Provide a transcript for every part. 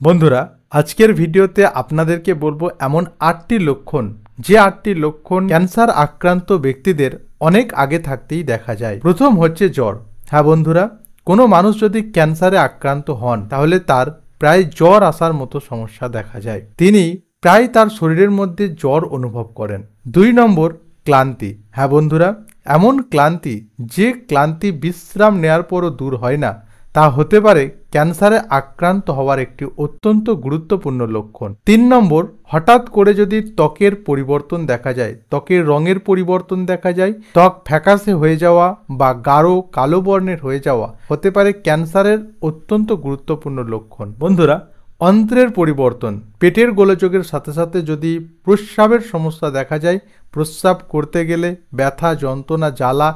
বন্ধুরা, আজকের ভিডিওতে আপনাদেরকে বলবো এমন 8টি লক্ষণ, যে 8টি লক্ষণ ক্যান্সার আক্রান্ত ব্যক্তিদের অনেক আগে থাকতেই দেখা যায়। প্রথম হচ্ছে জ্বর। হ্যাঁ বন্ধুরা, কোনো মানুষ যদি ক্যান্সারে আক্রান্ত হন তাহলে তার প্রায় জ্বর আসার মতো সমস্যা দেখা যায়। তিনি প্রায় তার শরীরের মধ্যে জ্বর অনুভব করেন। 2 নম্বর, ক্লান্তি। হ্যাঁ বন্ধুরা, এমন ক্লান্তি যে ক্লান্তি বিশ্রাম নেওয়ার পরও দূর হয় না, তা হতে পারে ক্যান্সারে আক্রান্ত হওয়ার একটি অত্যন্ত গুরুত্বপূর্ণ লক্ষণ। 3 নম্বর, হঠাৎ করে যদি ত্বকের পরিবর্তন দেখা যায়, ত্বকের রঙের পরিবর্তন দেখা যায়, ত্বক ফ্যাকাশে হয়ে যাওয়া বা গাঢ় কালো বর্ণের হয়ে যাওয়া হতে পারে ক্যান্সারের অত্যন্ত গুরুত্বপূর্ণ লক্ষণ। বন্ধুরা, অন্ত্রের পরিবর্তন, পেটের গোলযোগের সাথে সাথে যদি প্রস্রাবের সমস্যা দেখা যায়, প্রস্রাব করতে গেলে ব্যথা, যন্ত্রণা, জ্বালা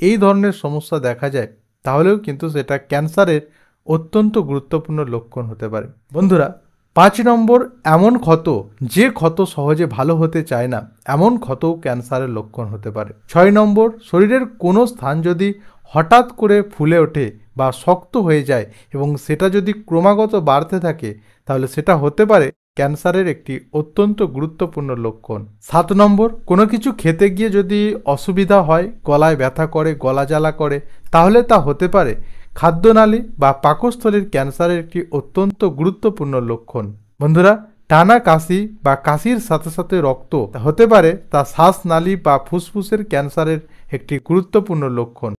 এই ধরনের সমস্যা দেখা যায়, তাহলেও কিন্তু সেটা ক্যান্সারের অত্যন্ত গুরুত্বপূর্ণ লক্ষণ হতে পারে। বন্ধুরা, 5 নম্বর, এমন ক্ষত যে ক্ষত সহজে ভালো হতে চায় না, এমন ক্ষতও ক্যান্সারের লক্ষণ হতে পারে। 6 নম্বর, শরীরের কোনো স্থান যদি হঠাৎ করে ফুলে ওঠে বা শক্ত হয়ে যায় এবং সেটা যদি ক্রমাগত বাড়তে থাকে, তাহলে সেটা হতে পারে ক্যান্সারের একটি অত্যন্ত গুরুত্বপূর্ণ লক্ষণ। 7 নম্বর, কোনো কিছু খেতে গিয়ে যদি অসুবিধা হয়, গলায় ব্যথা করে, গলা জ্বালা করে, তাহলে তা হতে পারে খাদ্যনালী বা পাকস্থলীর ক্যান্সারের একটি অত্যন্ত গুরুত্বপূর্ণ লক্ষণ। বন্ধুরা, টানা কাশি বা কাশির সাথে সাথে রক্ত হতে পারে তা শ্বাসনালী বা ফুসফুসের ক্যান্সারের একটি গুরুত্বপূর্ণ লক্ষণ।